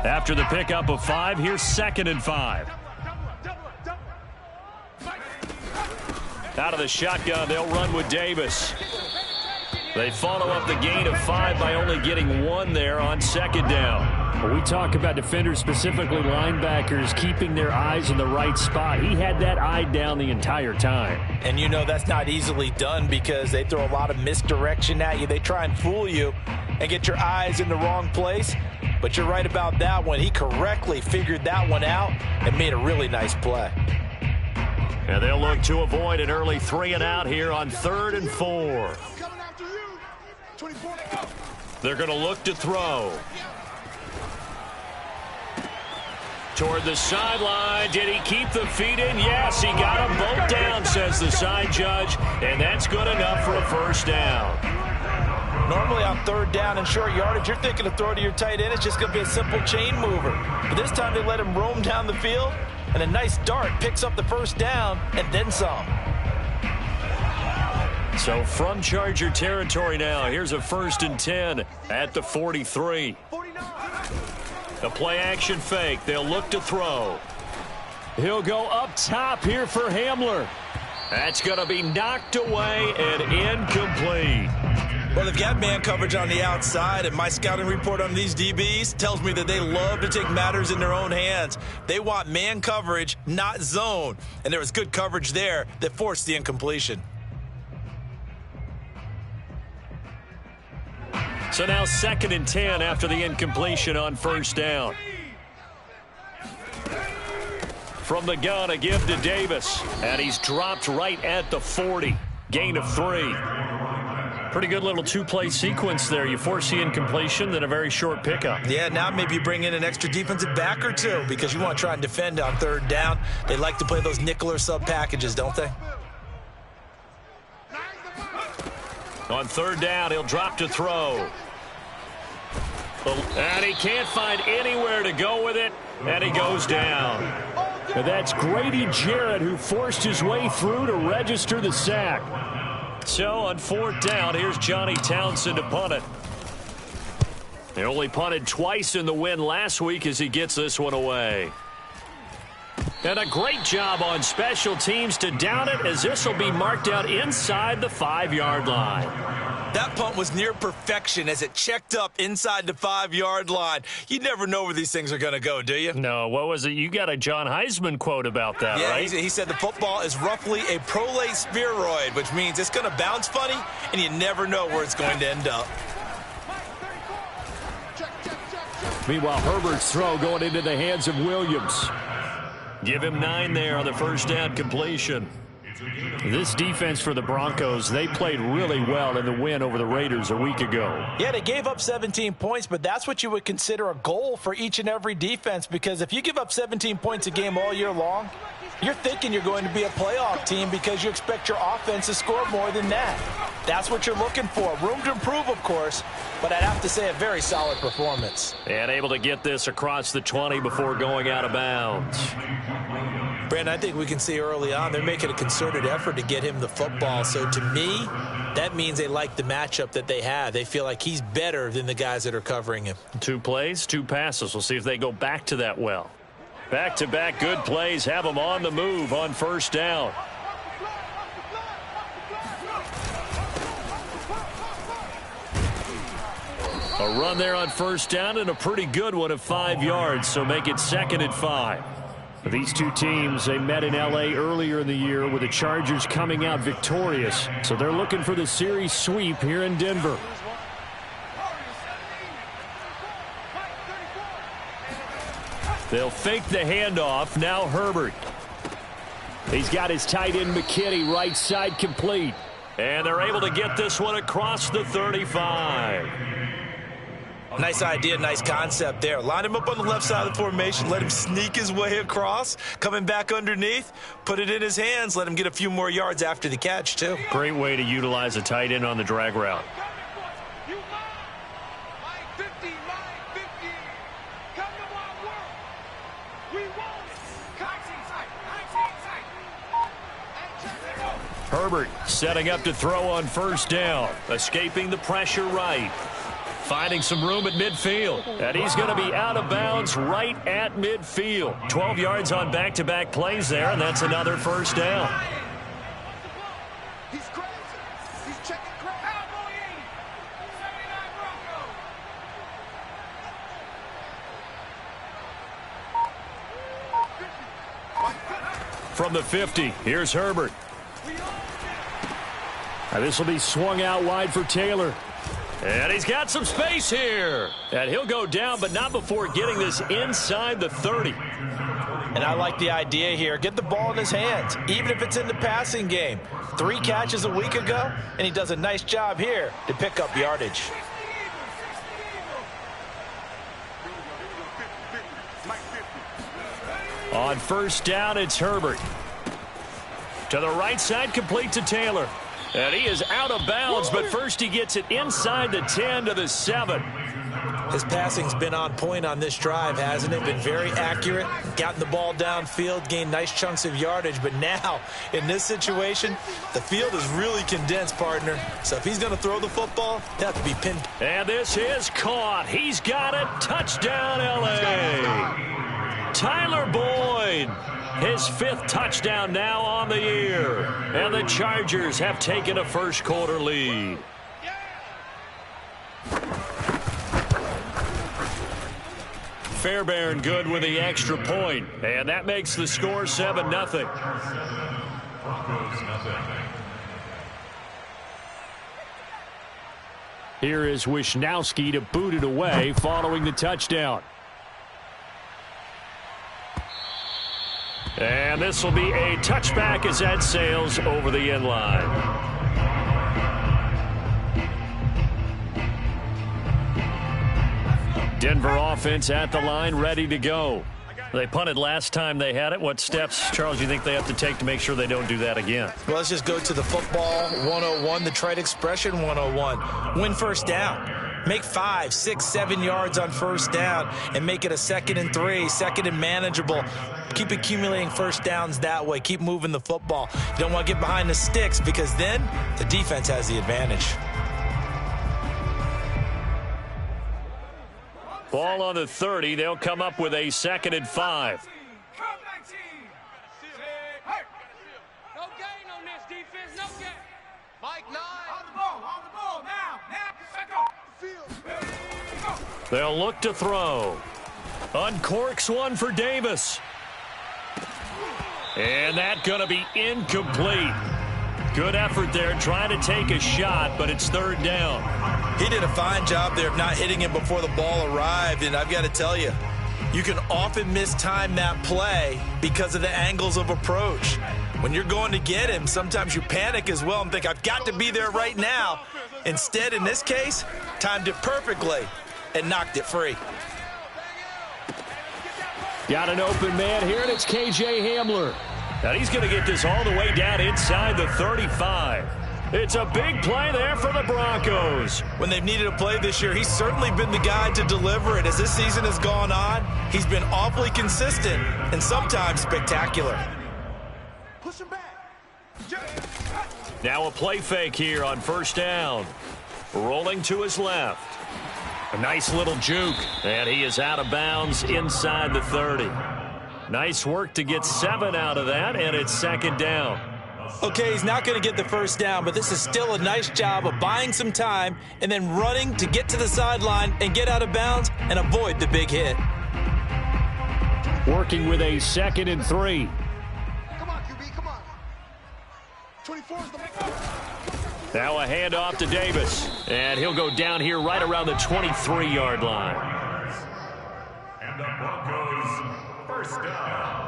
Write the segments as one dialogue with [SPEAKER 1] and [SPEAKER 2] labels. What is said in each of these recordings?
[SPEAKER 1] After the pickup of 5, here's 2nd and 5. Out of the shotgun, they'll run with Davis. They follow up the gain of 5 by only getting 1 there on 2nd down.
[SPEAKER 2] When we talk about defenders, specifically linebackers, keeping their eyes in the right spot, he had that eye down the entire time.
[SPEAKER 3] And you know that's not easily done because they throw a lot of misdirection at you. They try and fool you and get your eyes in the wrong place. But you're right about that one. He correctly figured that one out and made a really nice play.
[SPEAKER 1] And they'll look to avoid an early 3 and out here on 3rd and 4. They're going to look to throw. Toward the sideline. Did he keep the feet in? Yes, he got them both down, says the side judge. And that's good enough for a 1st down.
[SPEAKER 3] Normally on 3rd down and short yardage, you're thinking to throw to your tight end. It's just going to be a simple chain mover. But this time they let him roam down the field. And a nice dart picks up the 1st down and then some.
[SPEAKER 1] So from Charger territory now, here's a 1st and 10 at the 43. The play action fake. They'll look to throw.
[SPEAKER 2] He'll go up top here for Hamler.
[SPEAKER 1] That's going to be knocked away and incomplete.
[SPEAKER 3] Well, they've got man coverage on the outside, and my scouting report on these DBs tells me that they love to take matters in their own hands. They want man coverage, not zone. And there was good coverage there that forced the incompletion.
[SPEAKER 1] So now 2nd and 10 after the incompletion on 1st down. From the gun, a give to Davis. And he's dropped right at the 40. Gain of 3. Pretty good little 2-play sequence there. You force the incompletion, then a very short pickup.
[SPEAKER 3] Yeah, now maybe you bring in an extra defensive back or two because you want to try and defend on 3rd down. They like to play those nickel or sub packages, don't they?
[SPEAKER 1] On 3rd down, he'll drop to throw. And he can't find anywhere to go with it, and he goes down.
[SPEAKER 2] And that's Grady Jarrett who forced his way through to register the sack.
[SPEAKER 1] So on 4th down, here's Johnny Townsend to punt it. They only punted twice in the win last week as he gets this one away. And a great job on special teams to down it as this will be marked out inside the 5-yard line.
[SPEAKER 3] That punt was near perfection as it checked up inside the 5-yard line. You never know where these things are going to go, do you?
[SPEAKER 1] No, what was it? You got a John Heisman quote about that, right?
[SPEAKER 3] Yeah, he said the football is roughly a prolate spheroid, which means it's going to bounce funny, and you never know where it's going to end up.
[SPEAKER 2] Meanwhile, Herbert's throw going into the hands of Williams.
[SPEAKER 1] Give him 9 there on the 1st down completion.
[SPEAKER 2] This defense for the Broncos, they played really well in the win over the Raiders a week ago.
[SPEAKER 3] Yeah, they gave up 17 points, but that's what you would consider a goal for each and every defense, because if you give up 17 points a game all year long, you're thinking you're going to be a playoff team because you expect your offense to score more than that. That's what you're looking for. Room to improve, of course, but I'd have to say a very solid performance.
[SPEAKER 1] And able to get this across the 20 before going out of bounds.
[SPEAKER 3] Brandon, I think we can see early on they're making a concerted effort to get him the football. So to me, that means they like the matchup that they have. They feel like he's better than the guys that are covering him.
[SPEAKER 1] 2 plays, 2 passes. We'll see if they go back to that well. Back-to-back good plays have them on the move on 1st down. A run there on 1st down and a pretty good one of 5 yards, so make it 2nd and 5.
[SPEAKER 2] These two teams, they met in L.A. earlier in the year with the Chargers coming out victorious. So they're looking for the series sweep here in Denver.
[SPEAKER 1] They'll fake the handoff. Now Herbert.
[SPEAKER 2] He's got his tight end McKinney right side complete.
[SPEAKER 1] And they're able to get this one across the 35.
[SPEAKER 3] Nice idea, nice concept there. Line him up on the left side of the formation, let him sneak his way across, coming back underneath, put it in his hands, let him get a few more yards after the catch, too.
[SPEAKER 1] Great way to utilize a tight end on the drag route. Herbert setting up to throw on 1st down, escaping the pressure right. finding some room at midfield. And he's going to be out of bounds right at midfield. 12 yards on back-to-back plays there, and that's another first down.
[SPEAKER 4] He's crazy. He's checking crazy.
[SPEAKER 1] From the 50, here's Herbert.
[SPEAKER 2] And this will be swung out wide for Taylor.
[SPEAKER 1] And he's got some space here. And he'll go down, but not before getting this inside the 30.
[SPEAKER 3] And I like the idea here. Get the ball in his hands, even if it's in the passing game. 3 catches a week ago, and he does a nice job here to pick up yardage.
[SPEAKER 1] On first down, it's Herbert. To the right side, complete to Taylor. And he is out of bounds, but first he gets it inside the 10 to the 7.
[SPEAKER 3] His passing's been on point on this drive, hasn't it? Been very accurate, gotten the ball downfield, gained nice chunks of yardage. But now, in this situation, the field is really condensed, partner. So if he's going to throw the football, he'll have to be pinned.
[SPEAKER 1] And this is caught. He's got it. Touchdown, L.A. Tyler Boyd, his 5th touchdown now on the year. And the Chargers have taken a first-quarter lead. Fairbairn good with the extra point, and that makes the score 7-0.
[SPEAKER 2] Here is Wisnowski to boot it away following the touchdown.
[SPEAKER 1] And this will be a touchback as that sails over the end line. Denver offense at the line, ready to go. They punted last time they had it. What steps, Charles, do you think they have to take to make sure they don't do that again?
[SPEAKER 3] Well, let's just go to the football 101, the trade expression 101. Win first down. Make 5, 6, 7 yards on first down and make it a 2nd and 3, 2nd and manageable. Keep accumulating first downs that way. Keep moving the football. You don't want to get behind the sticks because then the defense has the advantage.
[SPEAKER 1] Ball on the 30. They'll come up with a 2nd and 5.
[SPEAKER 4] No gain on this defense. No gain. Mike 9. On the ball. Now.
[SPEAKER 1] They'll look to throw. Uncorks one for Davis. And that going to be incomplete. Good effort there trying to take a shot, but it's 3rd down.
[SPEAKER 3] He did a fine job there of not hitting him before the ball arrived, and I've got to tell you, you can often mistime that play because of the angles of approach. When you're going to get him, sometimes you panic as well and think, I've got to be there right now. Instead, in this case, timed it perfectly and knocked it free.
[SPEAKER 2] Got an open man here, and it's K.J. Hamler.
[SPEAKER 1] And he's going to get this all the way down inside the 35. It's a big play there for the Broncos.
[SPEAKER 3] When they've needed a play this year, he's certainly been the guy to deliver it. As this season has gone on, he's been awfully consistent and sometimes spectacular.
[SPEAKER 4] Push him back.
[SPEAKER 1] Now a play fake here on first down. Rolling to his left. A nice little juke. And he is out of bounds inside the 30. Nice work to get 7 out of that, and it's 2nd down.
[SPEAKER 3] Okay, he's not going to get the first down, but this is still a nice job of buying some time and then running to get to the sideline and get out of bounds and avoid the big hit.
[SPEAKER 2] Working with a 2nd and 3.
[SPEAKER 4] Come on, QB, come on. 24 is the
[SPEAKER 1] Now a handoff to Davis, and he'll go down here right around the 23-yard line.
[SPEAKER 5] And the Broncos first down.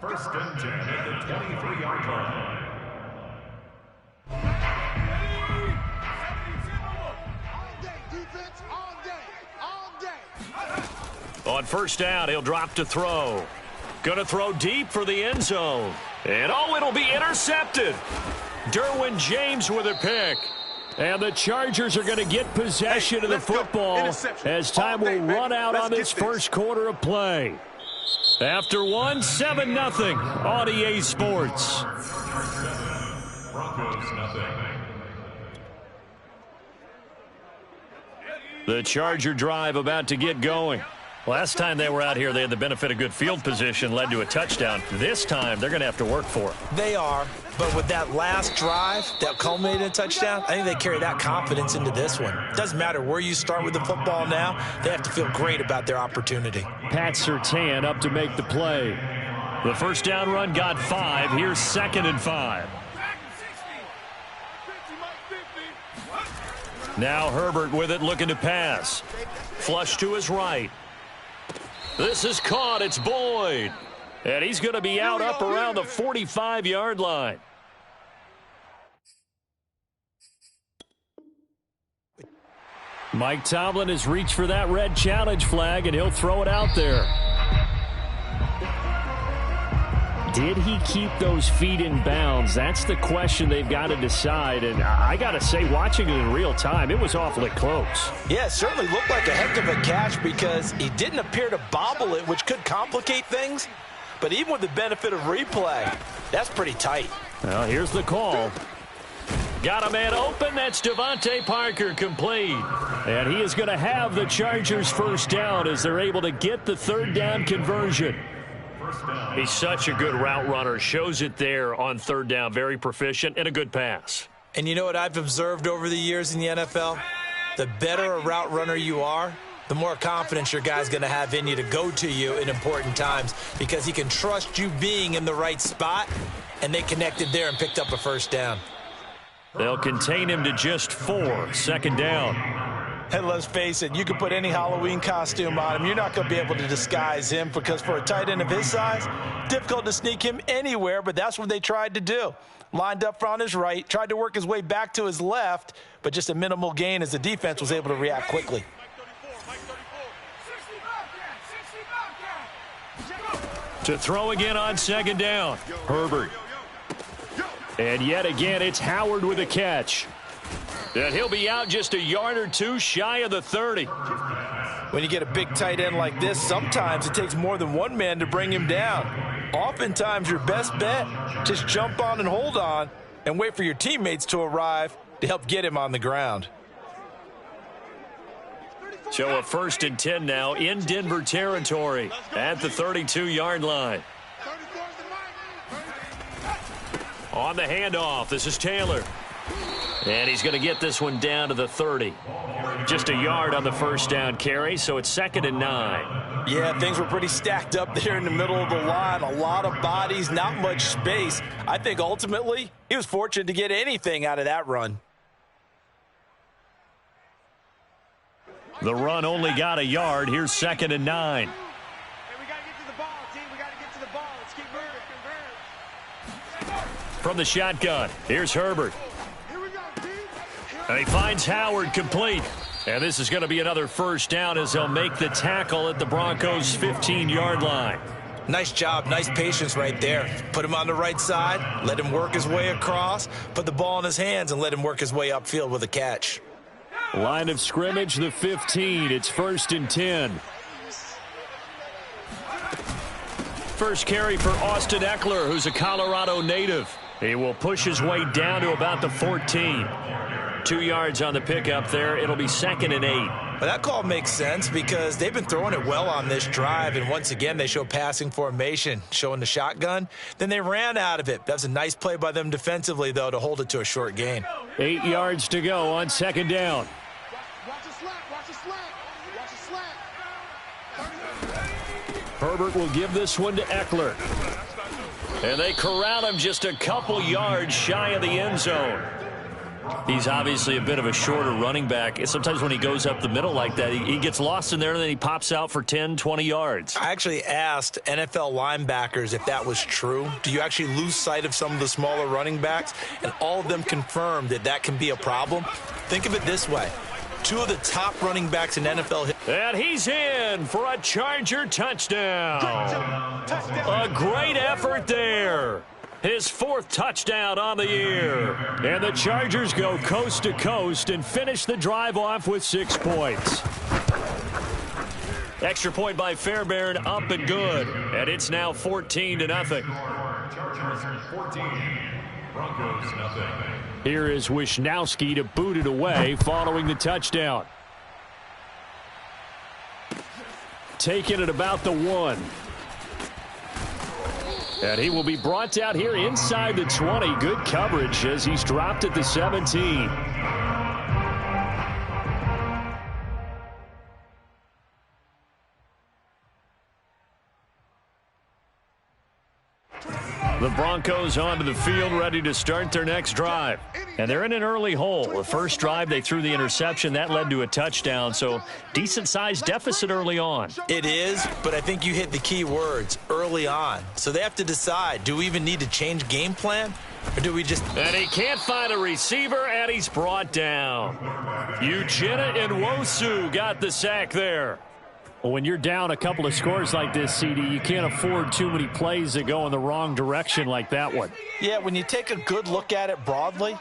[SPEAKER 5] 1st and 10 at the 23-yard line.
[SPEAKER 1] On first down, he'll drop to throw. Gonna throw deep for the end zone. And it'll be intercepted. Derwin James with a pick.
[SPEAKER 2] And the Chargers are going to get possession of the football as time will run out on this first quarter of play.
[SPEAKER 1] After 7-0 on EA Sports.
[SPEAKER 5] Broncos nothing.
[SPEAKER 2] The Charger drive about to get going.
[SPEAKER 1] Last time they were out here, they had the benefit of good field position, led to a touchdown. This time, they're going to have to work for it.
[SPEAKER 3] They are, but with that last drive that culminated in a touchdown, I think they carry that confidence into this one. Doesn't matter where you start with the football now, they have to feel great about their opportunity.
[SPEAKER 2] Pat Surtain up to make the play.
[SPEAKER 1] The first down run got 5. Here's 2nd and 5. Now Herbert with it, looking to pass. Flush to his right. This is caught. It's Boyd. And he's going to be out up around the 45-yard line.
[SPEAKER 2] Mike Tomlin has reached for that red challenge flag, and he'll throw it out there. Did he keep those feet in bounds? That's the question they've got to decide. And I got to say, watching it in real time, it was awfully close.
[SPEAKER 3] Yeah, it certainly looked like a heck of a catch because he didn't appear to bobble it, which could complicate things. But even with the benefit of replay, that's pretty tight.
[SPEAKER 2] Well, here's the call.
[SPEAKER 1] Got a man open. That's Devontae Parker, complete.
[SPEAKER 2] And he is going to have the Chargers first down as they're able to get the third down conversion.
[SPEAKER 1] He's such a good route runner. Shows it there on third down. Very proficient and a good pass.
[SPEAKER 3] And you know what I've observed over the years in the NFL? The better a route runner you are, the more confidence your guy's going to have in you to go to you in important times because he can trust you being in the right spot, and they connected there and picked up a first down.
[SPEAKER 1] They'll contain him to just 4. 2nd down.
[SPEAKER 3] And let's face it, you can put any Halloween costume on him. You're not going to be able to disguise him because for a tight end of his size, difficult to sneak him anywhere, but that's what they tried to do. Lined up on his right, tried to work his way back to his left, but just a minimal gain as the defense was able to react quickly.
[SPEAKER 1] To throw again on 2nd down.
[SPEAKER 2] Herbert. And yet again, it's Howard with a catch.
[SPEAKER 1] And he'll be out just a yard or two shy of the 30.
[SPEAKER 3] When you get a big tight end like this, sometimes it takes more than one man to bring him down. Oftentimes, your best bet, just jump on and hold on and wait for your teammates to arrive to help get him on the ground.
[SPEAKER 1] So a 1st and 10 now in Denver territory at the 32-yard line. On the handoff, this is Taylor. And he's going to get this one down to the 30. Just a yard on the first down carry, so it's 2nd and 9.
[SPEAKER 3] Yeah, things were pretty stacked up there in the middle of the line. A lot of bodies, not much space. I think ultimately he was fortunate to get anything out of that run.
[SPEAKER 1] The run only got a yard. Here's 2nd and 9.
[SPEAKER 4] Hey, we got to get to the ball, team. We got to get to the ball. Let's keep moving.
[SPEAKER 1] From the shotgun, here's Herbert. And he finds Howard complete. And this is going to be another first down as they'll make the tackle at the Broncos' 15-yard line.
[SPEAKER 3] Nice job, nice patience right there. Put him on the right side, let him work his way across, put the ball in his hands, and let him work his way upfield with a catch.
[SPEAKER 2] Line of scrimmage, the 15. It's 1st and 10.
[SPEAKER 1] First carry for Austin Eckler, who's a Colorado native. He will push his way down to about the 14. 2 yards on the pickup there. It'll be 2nd and 8.
[SPEAKER 3] But that call makes sense because they've been throwing it well on this drive, and once again they show passing formation, showing the shotgun. Then they ran out of it. That's a nice play by them defensively, though, to hold it to a short gain.
[SPEAKER 2] 8 yards to go on 2nd down.
[SPEAKER 4] Watch the slant. Watch the slant. Watch the slant.
[SPEAKER 2] Herbert will give this one to Eckler.
[SPEAKER 1] And they corral him just a couple yards shy of the end zone. He's obviously a bit of a shorter running back. Sometimes when he goes up the middle like that, he gets lost in there, and then he pops out for 10, 20 yards.
[SPEAKER 3] I actually asked NFL linebackers if that was true. Do you actually lose sight of some of the smaller running backs? And all of them confirmed that that can be a problem. Think of it this way. 2 of the top running backs in NFL.
[SPEAKER 1] And he's in for a Charger touchdown. A great effort there. His 4th touchdown on the year.
[SPEAKER 2] And the Chargers go coast to coast and finish the drive off with 6 points.
[SPEAKER 1] Extra point by Fairbairn, up and good. And it's now 14-0.
[SPEAKER 5] Chargers 14, Broncos nothing.
[SPEAKER 2] Here is Wisnowski to boot it away following the touchdown. Taking it about the 1. And he will be brought out here inside the 20. Good coverage as he's dropped at the 17. The Broncos onto the field, ready to start their next drive. And they're in an early hole. The first drive, they threw the interception. That led to a touchdown, so decent-sized deficit early on.
[SPEAKER 3] It is, but I think you hit the key words, early on. So they have to decide, do we even need to change game plan? Or do we just...
[SPEAKER 1] And he can't find a receiver, and he's brought down. Uchenna Nwosu got the sack there.
[SPEAKER 2] Well, when you're down a couple of scores like this, CD, you can't afford too many plays that go in the wrong direction like that one.
[SPEAKER 3] Yeah, when you take a good look at it broadly,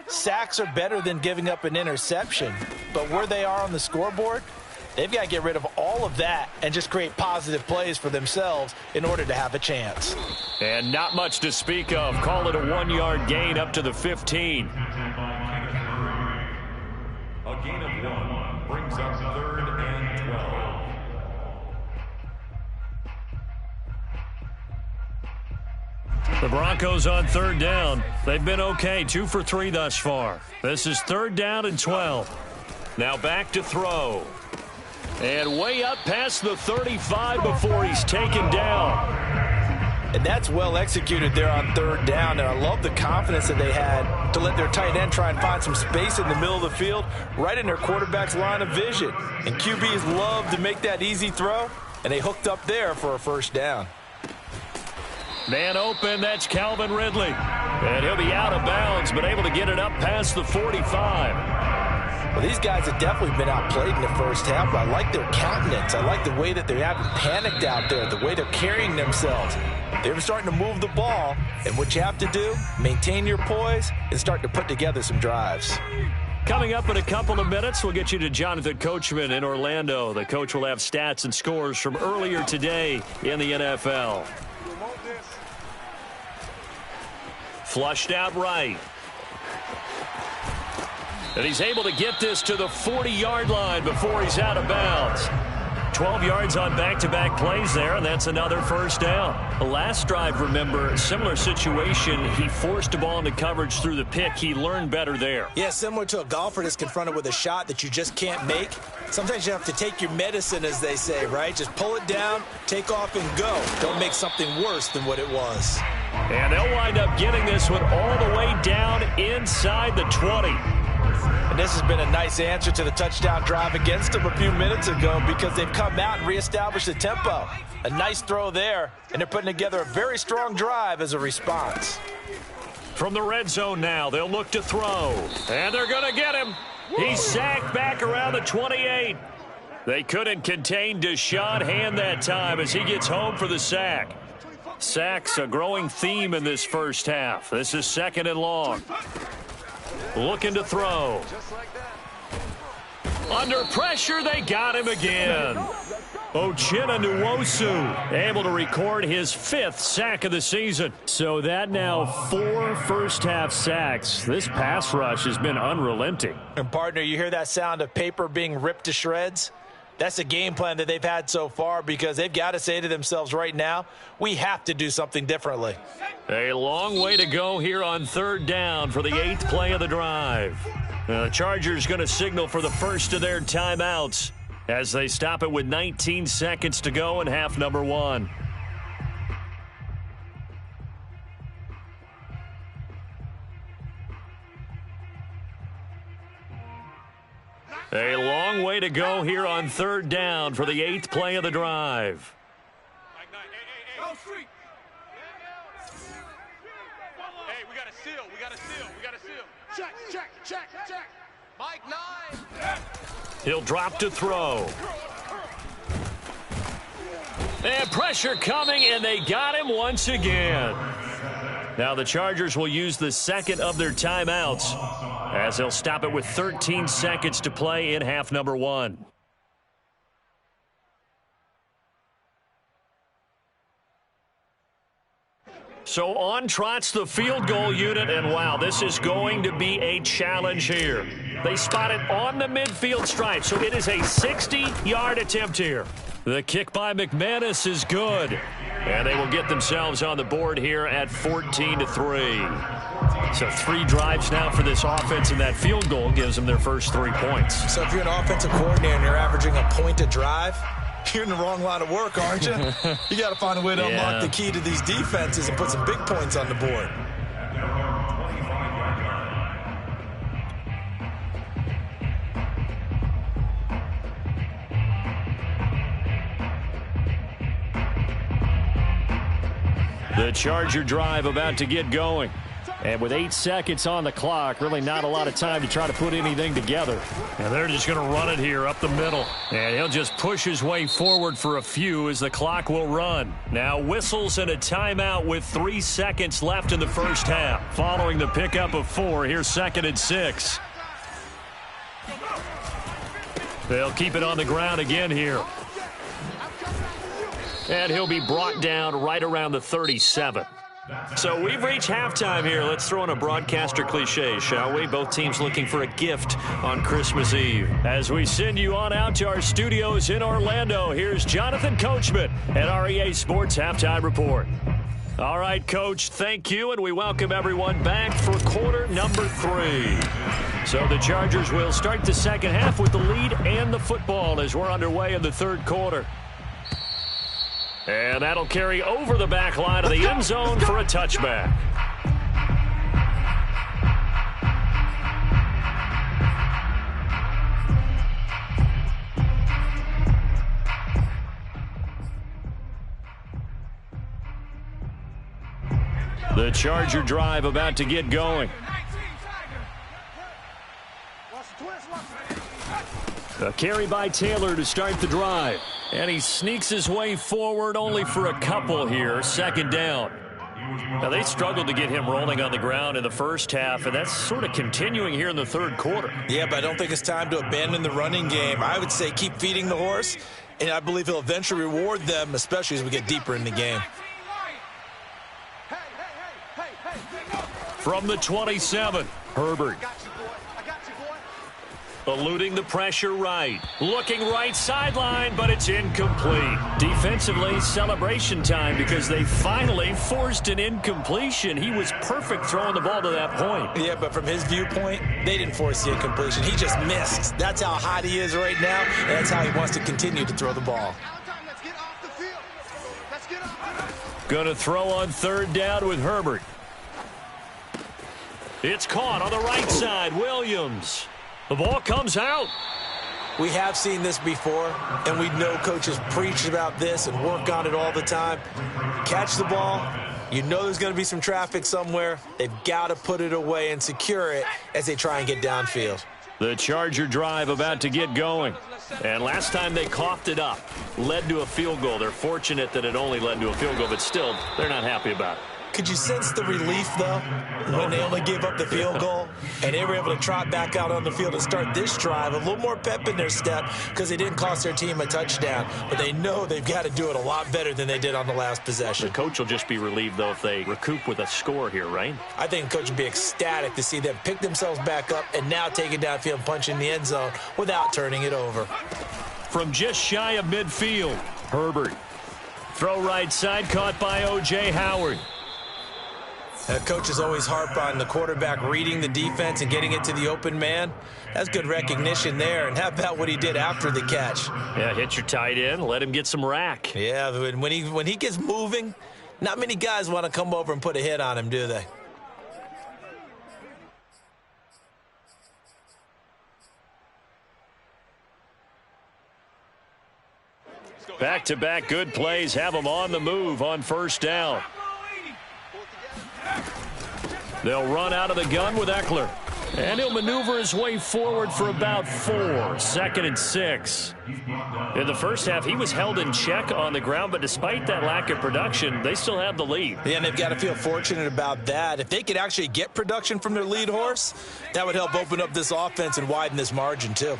[SPEAKER 3] sacks are better than giving up an interception. But where they are on the scoreboard, they've got to get rid of all of that and just create positive plays for themselves in order to have a chance.
[SPEAKER 1] And not much to speak of. Call it a 1-yard gain up to the 15.
[SPEAKER 5] A gain of 1 brings up 3rd and 12.
[SPEAKER 1] The Broncos on 3rd down. They've been okay, 2 for 3 thus far. This is 3rd down and 12. Now back to throw. And way up past the 35 before he's taken down.
[SPEAKER 3] And that's well executed there on 3rd down. And I love the confidence that they had to let their tight end try and find some space in the middle of the field, right in their quarterback's line of vision. And QBs love to make that easy throw, and they hooked up there for a 1st down.
[SPEAKER 1] Man open, that's Calvin Ridley. And he'll be out of bounds, but able to get it up past the 45.
[SPEAKER 3] Well, these guys have definitely been outplayed in the first half, but I like their countenance. I like the way that they haven't panicked out there, the way they're carrying themselves. They're starting to move the ball, and what you have to do, maintain your poise and start to put together some drives.
[SPEAKER 1] Coming up in a couple of minutes, we'll get you to Jonathan Coachman in Orlando. The coach will have stats and scores from earlier today in the NFL. Flushed out right. And he's able to get this to the 40-yard line before he's out of bounds. 12 yards on back-to-back plays there, and that's another 1st down. The last drive, remember, similar situation. He forced a ball into coverage through the pick. He learned better there.
[SPEAKER 3] Yeah, similar to a golfer that's confronted with a shot that you just can't make. Sometimes you have to take your medicine, as they say, right? Just pull it down, take off, and go. Don't make something worse than what it was.
[SPEAKER 1] And they'll wind up getting this one all the way down inside the 20.
[SPEAKER 3] And this has been a nice answer to the touchdown drive against them a few minutes ago because they've come out and reestablished the tempo. A nice throw there, and they're putting together a very strong drive as a response.
[SPEAKER 1] From the red zone now, they'll look to throw. And they're going to get him. He's sacked back around the 28. They couldn't contain Deshaun Hand that time as he gets home for the sack. Sacks a growing theme in this first half. This is 2nd and long. Looking to throw. Under pressure, they got him again. Uchenna Nwosu able to record his 5th sack of the season. So that now 4 first-half sacks. This pass rush has been unrelenting.
[SPEAKER 3] And, partner, you hear that sound of paper being ripped to shreds? That's the game plan that they've had so far because they've got to say to themselves right now, we have to do something differently.
[SPEAKER 1] A long way to go here on 3rd down for the 8th play of the drive. The Chargers going to signal for the first of their timeouts as they stop it with 19 seconds to go in half number 1. A long way to go here on 3rd down for the 8th play of the drive.
[SPEAKER 4] Hey, we got a seal. We got a seal. We got a seal. Check. Mike 9.
[SPEAKER 1] He'll drop to throw. And pressure coming, and they got him once again. Now the Chargers will use the 2nd of their timeouts as they'll stop it with 13 seconds to play in half number 1. So on trots the field goal unit, and wow, this is going to be a challenge here. They spot it on the midfield stripe, so it is a 60-yard attempt here. The kick by McManus is good, and they will get themselves on the board here at 14-3. So 3 drives now for this offense, and that field goal gives them their first 3 points.
[SPEAKER 3] So if you're an offensive coordinator and you're averaging a point a drive, you're in the wrong line of work, aren't you? You got to find a way to unlock the key to these defenses and put some big points on the board.
[SPEAKER 1] The Charger drive about to get going.
[SPEAKER 2] And with 8 seconds on the clock, really not a lot of time to try to put anything together.
[SPEAKER 1] And they're just going to run it here up the middle. And he'll just push his way forward for a few as the clock will run. Now whistles and a timeout with 3 seconds left in the first half. Following the pickup of 4, here's 2nd and 6. They'll keep it on the ground again here. And he'll be brought down right around the 37. So we've reached halftime here. Let's throw in a broadcaster cliche, shall we? Both teams looking for a gift on Christmas Eve. As we send you on out to our studios in Orlando, here's Jonathan Coachman at REA Sports Halftime Report. All right, Coach, thank you, and we welcome everyone back for quarter number 3. So the Chargers will start the second half with the lead and the football as we're underway in the third quarter. And that'll carry over the back line of the end zone for a touchback. The Charger drive about to get going. A carry by Taylor to start the drive. And he sneaks his way forward only for a couple here. 2nd down. Now, they struggled to get him rolling on the ground in the first half, and that's sort of continuing here in the third quarter.
[SPEAKER 3] Yeah, but I don't think it's time to abandon the running game. I would say keep feeding the horse, and I believe he'll eventually reward them, especially as we get deeper in the game.
[SPEAKER 1] From the 27, Herbert. Eluding the pressure right. Looking right sideline, but it's incomplete. Defensively, celebration time because they finally forced an incompletion. He was perfect throwing the ball to that point.
[SPEAKER 3] Yeah, but from his viewpoint, they didn't force the incompletion. He just missed. That's how hot he is right now, and that's how he wants to continue to throw the ball.
[SPEAKER 1] Going to throw on 3rd down with Herbert. It's caught on the right side. Williams. The ball comes out.
[SPEAKER 3] We have seen this before, and we know coaches preach about this and work on it all the time. Catch the ball. You know there's going to be some traffic somewhere. They've got to put it away and secure it as they try and get downfield.
[SPEAKER 1] The Charger drive about to get going. And last time they coughed it up, led to a field goal. They're fortunate that it only led to a field goal, but still, they're not happy about it.
[SPEAKER 3] Could you sense the relief, though, when they only gave up the field goal and they were able to trot back out on the field and start this drive? A little more pep in their step because they didn't cost their team a touchdown, but they know they've got to do it a lot better than they did on the last possession.
[SPEAKER 1] The coach will just be relieved, though, if they recoup with a score here, right?
[SPEAKER 3] I think the coach would be ecstatic to see them pick themselves back up and now take it downfield and punch in the end zone without turning it over.
[SPEAKER 1] From just shy of midfield, Herbert. Throw right side, caught by O.J. Howard.
[SPEAKER 3] Coaches always harp on the quarterback reading the defense and getting it to the open man. That's good recognition there. And how about what he did after the catch?
[SPEAKER 1] Yeah, hit your tight end, let him get some rack.
[SPEAKER 3] Yeah, when he gets moving, not many guys want to come over and put a hit on him, do they?
[SPEAKER 1] Back-to-back good plays have them on the move on 1st down. They'll run out of the gun with Eckler. And he'll maneuver his way forward for about 4. 2nd and 6. In the first half, he was held in check on the ground, but despite that lack of production, they still have the lead.
[SPEAKER 3] Yeah, and they've got to feel fortunate about that. If they could actually get production from their lead horse, that would help open up this offense and widen this margin, too.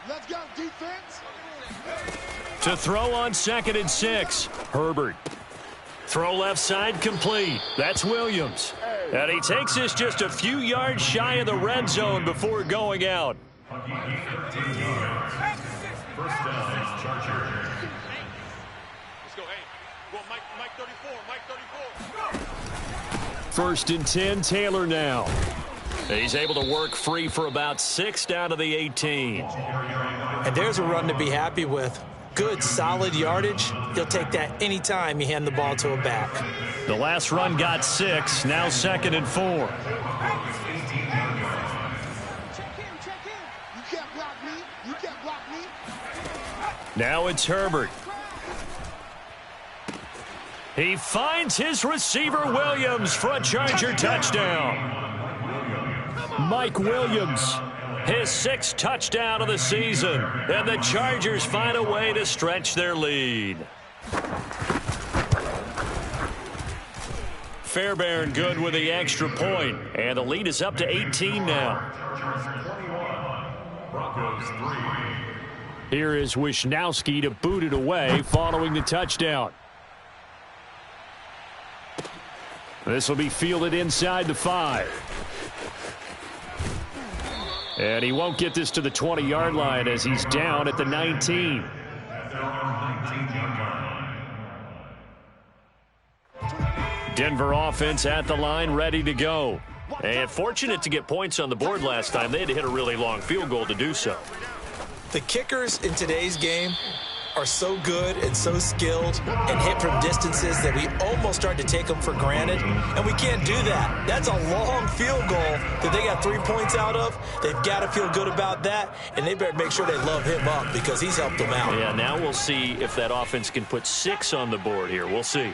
[SPEAKER 6] Let's go, defense.
[SPEAKER 1] To throw on 2nd and 6. Herbert. Throw left side complete. That's Williams. And he takes this just a few yards shy of the red zone before going out.
[SPEAKER 5] First down, Chargers.
[SPEAKER 4] Let's go, hey. Go, Mike 34, Mike 34.
[SPEAKER 1] 1st and 10, Taylor now. He's able to work free for about 6 down to the 18.
[SPEAKER 3] And there's a run to be happy with. Good, solid yardage. He'll take that anytime you hand the ball to a back.
[SPEAKER 1] The last run got 6. Now 2nd and 4.
[SPEAKER 6] Check in. You can't block me. You can't block me.
[SPEAKER 1] Now it's Herbert. He finds his receiver Williams for a Charger touchdown. Mike Williams, his 6th touchdown of the season, and the Chargers find a way to stretch their lead. Fairbairn good with the extra point, and the lead is up to 18 now.
[SPEAKER 5] Broncos 3.
[SPEAKER 1] Here is Wisnowski to boot it away following the touchdown. This will be fielded inside the 5. And he won't get this to the 20-yard line as he's down at the 19. Denver offense at the line, ready to go. And fortunate to get points on the board last time. They had to hit a really long field goal to do so.
[SPEAKER 3] The kickers in today's game are so good and so skilled and hit from distances that we almost start to take them for granted, and we can't do that. That's a long field goal that they got 3 points out of. They've got to feel good about that, and they better make sure they love him up because he's helped them out.
[SPEAKER 1] Yeah, now we'll see if that offense can put 6 on the board here. We'll see.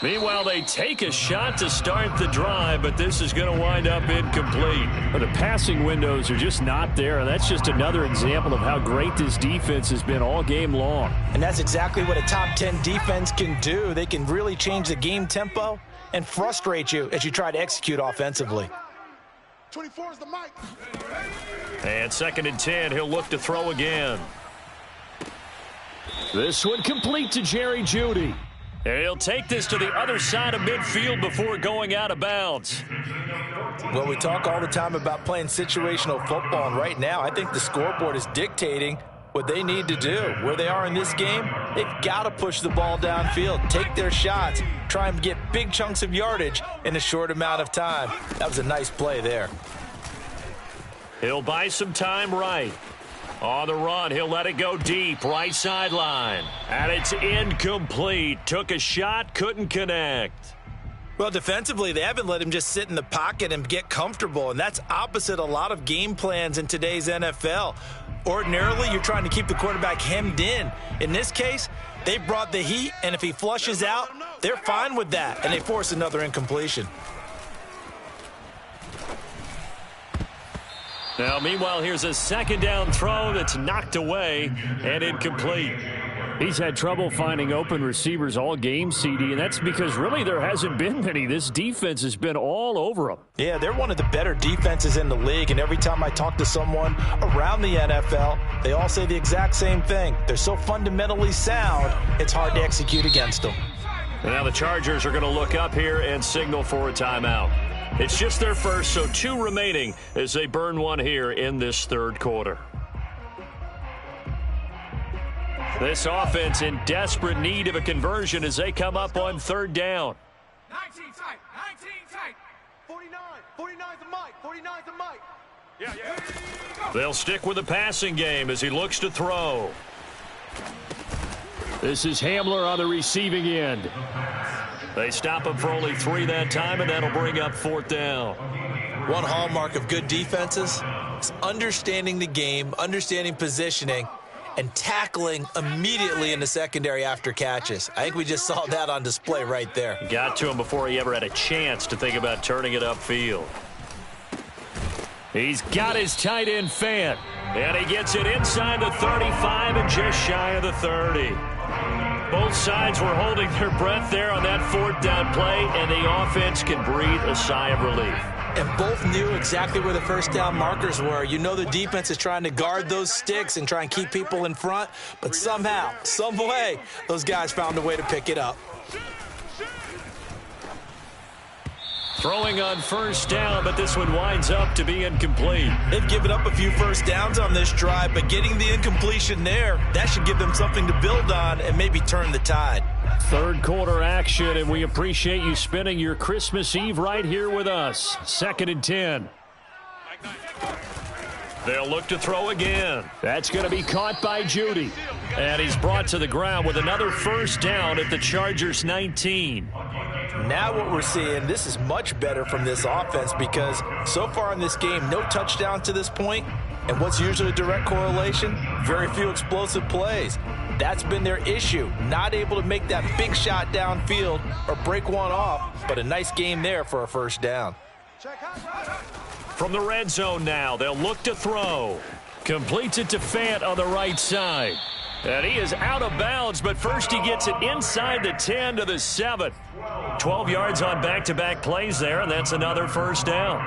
[SPEAKER 1] Meanwhile, they take a shot to start the drive, but this is going to wind up incomplete.
[SPEAKER 2] But the passing windows are just not there, and that's just another example of how great this defense has been all game long.
[SPEAKER 3] And that's exactly what a top 10 defense can do. They can really change the game tempo and frustrate you as you try to execute offensively.
[SPEAKER 6] 24 is the mic.
[SPEAKER 1] And 2nd and 10, he'll look to throw again.
[SPEAKER 2] This one complete to Jerry Jeudy.
[SPEAKER 1] And he'll take this to the other side of midfield before going out of bounds.
[SPEAKER 3] Well, we talk all the time about playing situational football, and right now I think the scoreboard is dictating what they need to do. Where they are in this game, they've got to push the ball downfield, take their shots, try and get big chunks of yardage in a short amount of time. That was a nice play there.
[SPEAKER 1] He'll buy some time right. On the run, he'll let it go deep, right sideline. And it's incomplete. Took a shot, couldn't connect.
[SPEAKER 3] Well, defensively, they haven't let him just sit in the pocket and get comfortable, and that's opposite a lot of game plans in today's NFL. Ordinarily, you're trying to keep the quarterback hemmed in. In this case, they brought the heat, and if he flushes out, they're fine with that, and they force another incompletion.
[SPEAKER 1] Now, meanwhile, here's a 2nd down throw that's knocked away and incomplete.
[SPEAKER 2] He's had trouble finding open receivers all game, CD, and that's because really there hasn't been many. This defense has been all over them.
[SPEAKER 3] Yeah, they're one of the better defenses in the league, and every time I talk to someone around the NFL, they all say the exact same thing. They're so fundamentally sound, it's hard to execute against them.
[SPEAKER 1] And now the Chargers are going to look up here and signal for a timeout. It's just their first, so 2 remaining as they burn one here in this 3rd quarter. This offense in desperate need of a conversion as they come up on 3rd down.
[SPEAKER 4] 19 tight. 19 tight. 49. 49's the mic. 49's the mic. Yeah.
[SPEAKER 1] They'll stick with the passing game as he looks to throw.
[SPEAKER 2] This is Hamler on the receiving end.
[SPEAKER 1] They stop him for only 3 that time, and that'll bring up 4th down.
[SPEAKER 3] One hallmark of good defenses is understanding the game, understanding positioning, and tackling immediately in the secondary after catches. I think we just saw that on display right there.
[SPEAKER 1] Got to him before he ever had a chance to think about turning it upfield. He's got his tight end fan, and he gets it inside the 35 and just shy of the 30. Both sides were holding their breath there on that 4th down play, and the offense can breathe a sigh of relief.
[SPEAKER 3] And both knew exactly where the first down markers were. You know the defense is trying to guard those sticks and try and keep people in front, but somehow, some way, those guys found a way to pick it up.
[SPEAKER 2] Throwing on first down, but this one winds up to be incomplete.
[SPEAKER 3] They've given up a few first downs on this drive, but getting the incompletion there, that should give them something to build on and maybe turn the tide.
[SPEAKER 2] Third quarter action, and we appreciate you spending your Christmas Eve right here with us. 2nd and 10.
[SPEAKER 1] They'll look to throw again.
[SPEAKER 2] That's going to be caught by Judy.
[SPEAKER 1] And he's brought to the ground with another first down at the Chargers' 19.
[SPEAKER 3] Now what we're seeing, this is much better from this offense because so far in this game, no touchdown to this point. And what's usually a direct correlation? Very few explosive plays. That's been their issue. Not able to make that big shot downfield or break one off, but a nice game there for a first down.
[SPEAKER 1] From the red zone now, they'll look to throw.
[SPEAKER 2] Completes it to Fant on the right side.
[SPEAKER 1] And he is out of bounds, but first he gets it inside the 10 to the 7. 12 yards on back-to-back plays there, and that's another first down.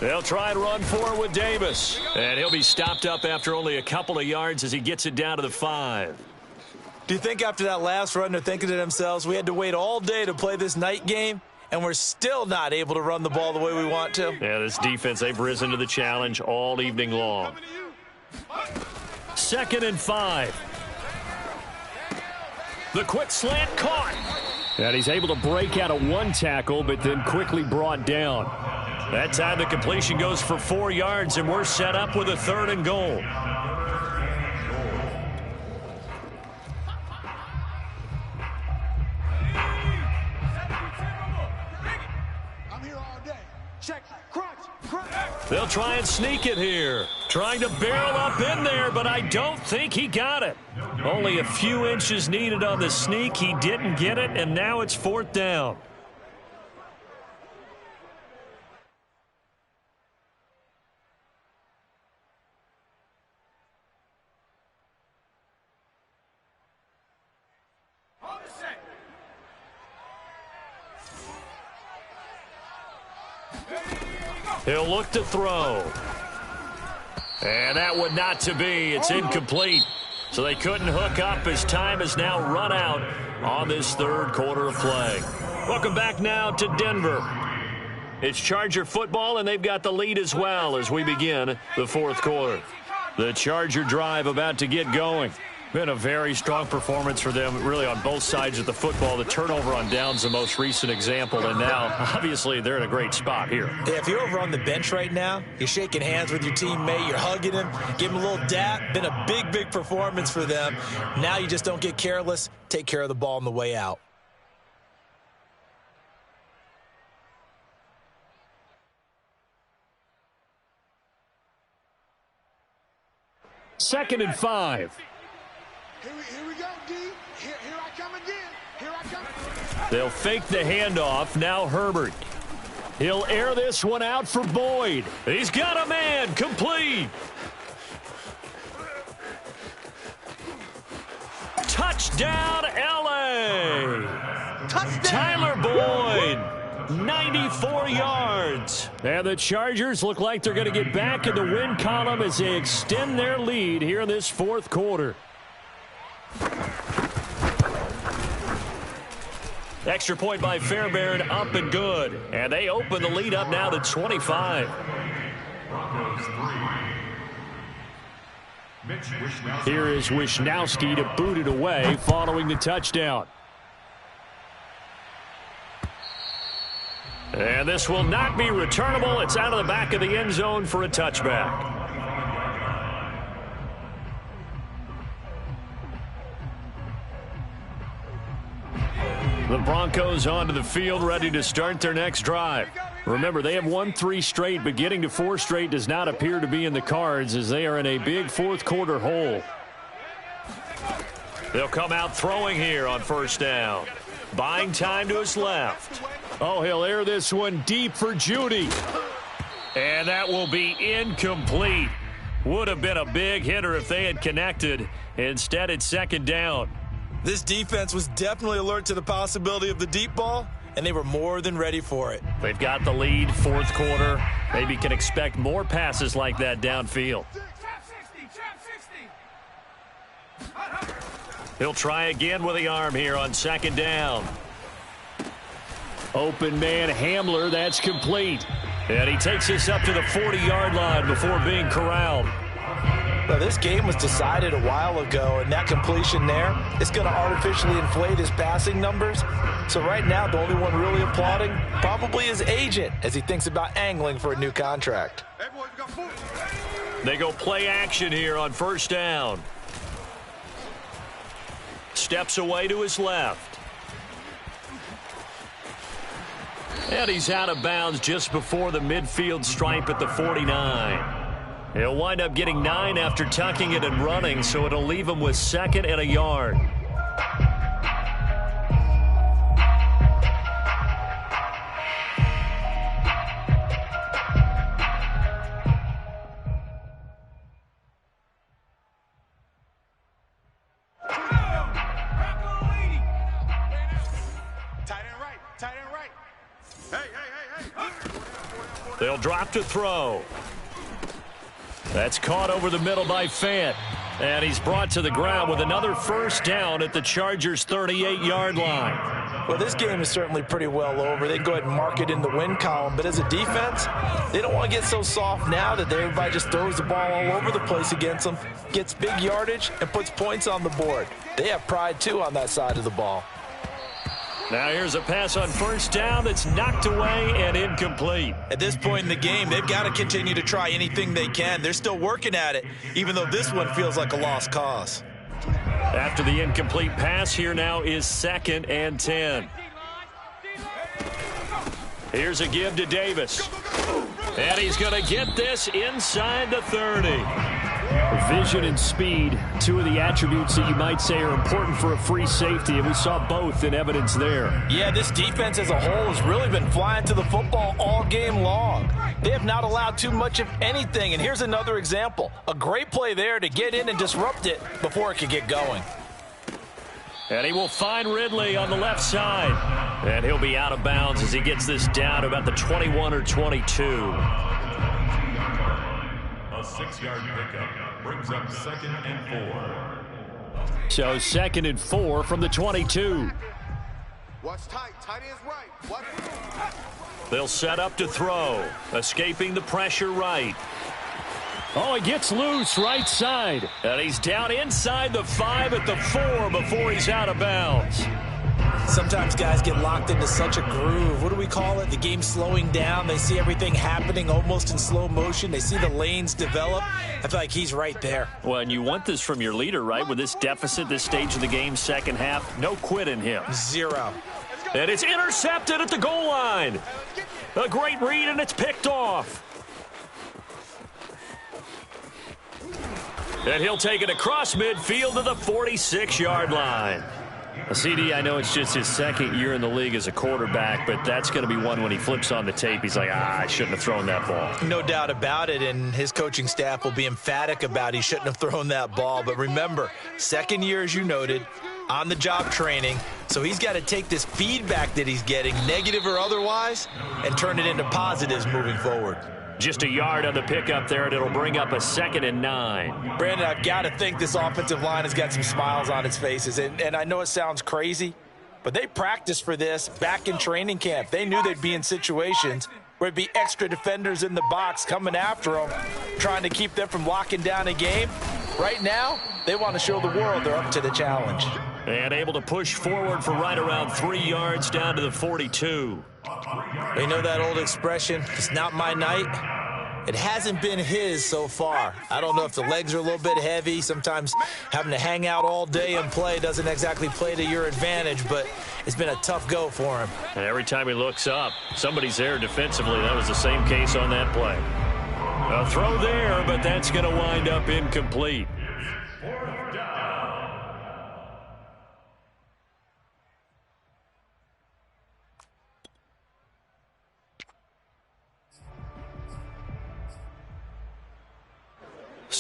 [SPEAKER 1] They'll try and run for it with Davis. And he'll be stopped up after only a couple of yards as he gets it down to the 5.
[SPEAKER 3] Do you think after that last run they're thinking to themselves, we had to wait all day to play this night game, and we're still not able to run the ball the way we want to?
[SPEAKER 1] Yeah, this defense, they've risen to the challenge all evening long.
[SPEAKER 2] 2nd and 5.
[SPEAKER 1] The quick slant caught.
[SPEAKER 2] And he's able to break out of one tackle, but then quickly brought down.
[SPEAKER 1] That time the completion goes for 4 yards, and we're set up with a 3rd and goal. They'll try and sneak it here. Trying to barrel up in there, but I don't think he got it. Only a few inches needed on the sneak. He didn't get it, and now it's 4th down. He'll look to throw. And that would not to be. It's incomplete. So they couldn't hook up as time has now run out on this 3rd quarter of play. Welcome back now to Denver. It's Charger football, and they've got the lead as well as we begin the 4th quarter. The Charger drive about to get going. Been a very strong performance for them, really, on both sides of the football. The turnover on downs, the most recent example, and now, obviously, they're in a great spot here.
[SPEAKER 3] Yeah, if you're over on the bench right now, you're shaking hands with your teammate, you're hugging him, give him a little dap. Been a big, big performance for them. Now you just don't get careless. Take care of the ball on the way out.
[SPEAKER 2] Second and 5.
[SPEAKER 6] Here we go, D. Here I come again. Here I come.
[SPEAKER 2] They'll fake the handoff. Now Herbert. He'll air this one out for Boyd.
[SPEAKER 1] He's got a man. Complete. Touchdown, L.A.
[SPEAKER 6] Touchdown.
[SPEAKER 1] Tyler Boyd, 94 yards.
[SPEAKER 2] And the Chargers look like they're going to get back in the win column as they extend their lead here in this 4th quarter.
[SPEAKER 1] Extra point by Fairbairn, up and good. And they open the lead up now to 25.
[SPEAKER 2] Here is Wisnowski to boot it away following the touchdown.
[SPEAKER 1] And this will not be returnable. It's out of the back of the end zone for a touchback. The Broncos onto the field, ready to start their next drive. Remember, they have won 3 straight, but getting to 4 straight does not appear to be in the cards as they are in a big 4th quarter hole. They'll come out throwing here on first down. Buying time to his left.
[SPEAKER 2] Oh, he'll air this one deep for Judy.
[SPEAKER 1] And that will be incomplete. Would have been a big hitter if they had connected. Instead, it's 2nd down.
[SPEAKER 3] This defense was definitely alert to the possibility of the deep ball, and they were more than ready for it.
[SPEAKER 2] They've got the lead, fourth quarter. Maybe can expect more passes like that downfield. He'll try again with the arm here on second down. Open man Hamler, that's complete. And he takes us up to the 40-yard line before being corralled.
[SPEAKER 3] Now, this game was decided a while ago, and that completion there is going to artificially inflate his passing numbers. So right now, the only one really applauding probably his agent as he thinks about angling for a new contract.
[SPEAKER 1] They go play action here on first down. Steps away to his left. And he's out of bounds just before the midfield stripe at the 49. He'll wind up getting 9 after tucking it and running, so it'll leave him with second and a yard. They'll drop to throw. That's caught over the middle by Fant. And he's brought to the ground with another first down at the Chargers' 38-yard line.
[SPEAKER 3] Well, this game is certainly pretty well over. They can go ahead and mark it in the win column. But as a defense, they don't want to get so soft now that everybody just throws the ball all over the place against them, gets big yardage, and puts points on the board. They have pride, too, on that side of the ball.
[SPEAKER 1] Now here's a pass on first down that's knocked away and incomplete.
[SPEAKER 3] At this point in the game, they've got to continue to try anything they can. They're still working at it, even though this one feels like a lost cause.
[SPEAKER 1] After the incomplete pass, here now is second and 10. Here's a give to Davis. And he's going to get this inside the 30.
[SPEAKER 2] Vision and speed, two of the attributes that you might say are important for a free safety, and we saw both in evidence there.
[SPEAKER 3] Yeah, this defense as a whole has really been flying to the football all game long. They have not allowed too much of anything, and here's another example. A great play there to get in and disrupt it before it could get going.
[SPEAKER 1] And he will find Ridley on the left side. And he'll be out of bounds as he gets this down to about the 21 or 22.
[SPEAKER 5] A 6-yard pickup brings up second and 4.
[SPEAKER 2] So second and 4 from the 22.
[SPEAKER 6] Watch tight. Tight ends right. Watch.
[SPEAKER 1] They'll set up to throw. Escaping the pressure right.
[SPEAKER 2] Oh, he gets loose right side.
[SPEAKER 1] And he's down inside the 5 at the 4 before he's out of bounds.
[SPEAKER 3] Sometimes guys get locked into such a groove. What do we call it? The game's slowing down. They see everything happening almost in slow motion. They see the lanes develop. I feel like he's right there.
[SPEAKER 1] Well, and you want this from your leader, right? With this deficit, this stage of the game, second half, no quit in him.
[SPEAKER 3] 0.
[SPEAKER 1] And it's intercepted at the goal line. A great read, and it's picked off. And he'll take it across midfield to the 46-yard line.
[SPEAKER 2] CD, I know it's just his second year in the league as a quarterback, but that's going to be one when he flips on the tape. He's like, I shouldn't have thrown that ball.
[SPEAKER 3] No doubt about it, and his coaching staff will be emphatic about he shouldn't have thrown that ball. But remember, second year, as you noted, on-the-job training, so he's got to take this feedback that he's getting, negative or otherwise, and turn it into positives moving forward.
[SPEAKER 1] Just a yard on the pickup there, and it'll bring up a second and 9.
[SPEAKER 3] Brandon, I've got to think this offensive line has got some smiles on its faces. And I know it sounds crazy, but they practiced for this back in training camp. They knew they'd be in situations where it'd be extra defenders in the box coming after them, trying to keep them from locking down a game. Right now, they want to show the world they're up to the challenge.
[SPEAKER 1] And able to push forward for right around 3 yards down to the 42.
[SPEAKER 3] You know that old expression, it's not my night? It hasn't been his so far. I don't know if the legs are a little bit heavy. Sometimes having to hang out all day and play doesn't exactly play to your advantage, but it's been a tough go for him.
[SPEAKER 1] And every time he looks up, somebody's there defensively. That was the same case on that play. A throw there, but that's going to wind up incomplete.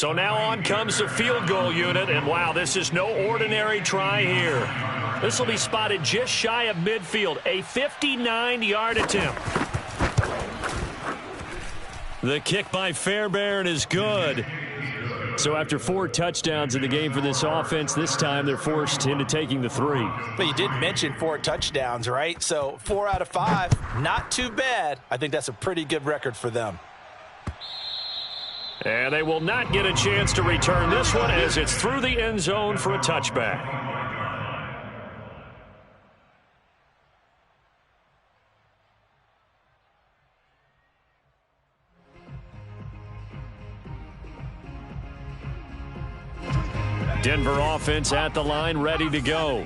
[SPEAKER 1] So now on comes the field goal unit, and wow, this is no ordinary try here. This will be spotted just shy of midfield, a 59-yard attempt. The kick by Fairbairn is good. So after 4 touchdowns in the game for this offense, this time they're forced into taking the 3.
[SPEAKER 3] But you did mention 4 touchdowns, right? So 4 out of 5, not too bad. I think that's a pretty good record for them.
[SPEAKER 1] And they will not get a chance to return this one as it's through the end zone for a touchback. Denver offense at the line, ready to go.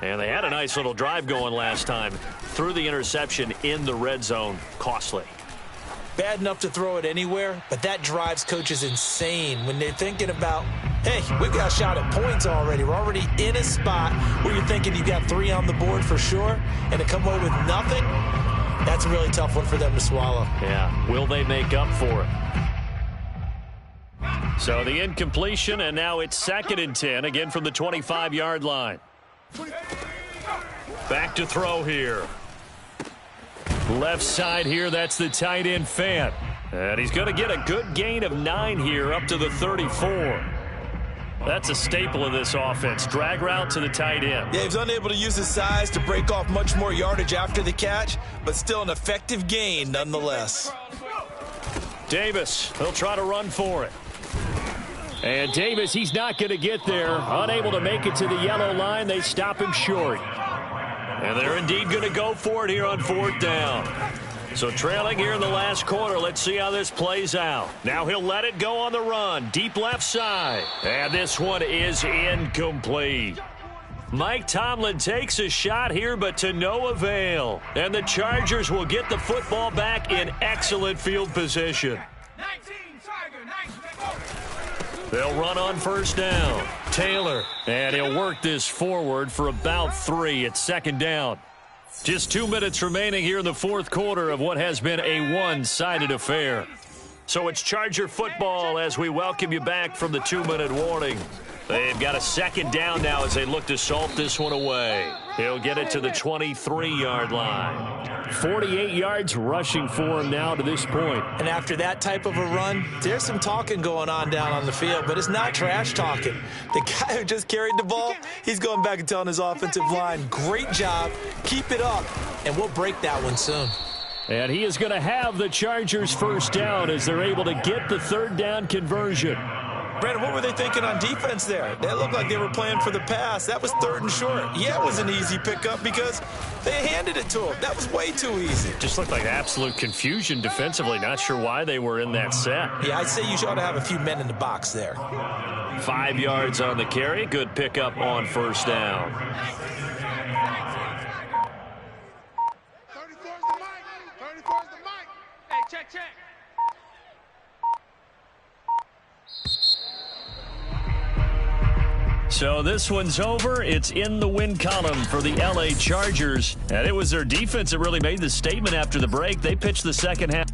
[SPEAKER 1] And they had a nice little drive going last time. Threw the interception in the red zone. Costly.
[SPEAKER 3] Bad enough to throw it anywhere, but that drives coaches insane when they're thinking about, hey, we've got a shot at points already. We're already in a spot where you're thinking you've got 3 on the board for sure, and to come away with nothing, that's a really tough one for them to swallow.
[SPEAKER 1] Yeah, will they make up for it? So the incompletion, and now it's 2nd and 10, again from the 25-yard line. Back to throw here. Left side here, that's the tight end Fant. And he's going to get a good gain of 9 here up to the 34. That's a staple of this offense. Drag route to the tight end.
[SPEAKER 3] Yeah, he's unable to use his size to break off much more yardage after the catch, but still an effective gain nonetheless.
[SPEAKER 1] Davis, he'll try to run for it. And Davis, he's not going to get there. Unable to make it to the yellow line. They stop him short. And they're indeed going to go for it here on 4th down. So trailing here in the last quarter. Let's see how this plays out. Now he'll let it go on the run. Deep left side. And this one is incomplete. Mike Tomlin takes a shot here, but to no avail. And the Chargers will get the football back in excellent field position. They'll run on 1st down. Taylor, and he'll work this forward for about 3 at 2nd down. Just 2 minutes remaining here in the 4th quarter of what has been a one-sided affair. So it's Charger football as we welcome you back from the 2-minute warning. They've got a 2nd down now as they look to salt this one away. He'll get it to the 23-yard line. 48 yards rushing for him now to this point.
[SPEAKER 3] And after that type of a run, there's some talking going on down on the field, but it's not trash talking. The guy who just carried the ball, he's going back and telling his offensive line, great job, keep it up, and we'll break that one soon.
[SPEAKER 1] And he is going to have the Chargers 1st down as they're able to get the 3rd down conversion.
[SPEAKER 3] Brandon, what were they thinking on defense there? They looked like they were playing for the pass. That was 3rd and short. Yeah, it was an easy pickup because they handed it to him. That was way too easy.
[SPEAKER 1] Just looked like absolute confusion defensively. Not sure why they were in that set.
[SPEAKER 3] Yeah, I'd say you ought to have a few men in the box there.
[SPEAKER 1] 5 yards on the carry. Good pickup on 1st down.
[SPEAKER 6] 34's the mic. 34's the mic.
[SPEAKER 4] Hey, check.
[SPEAKER 1] So this one's over. It's in the win column for the LA Chargers. And it was their defense that really made the statement after the break. They pitched the second half.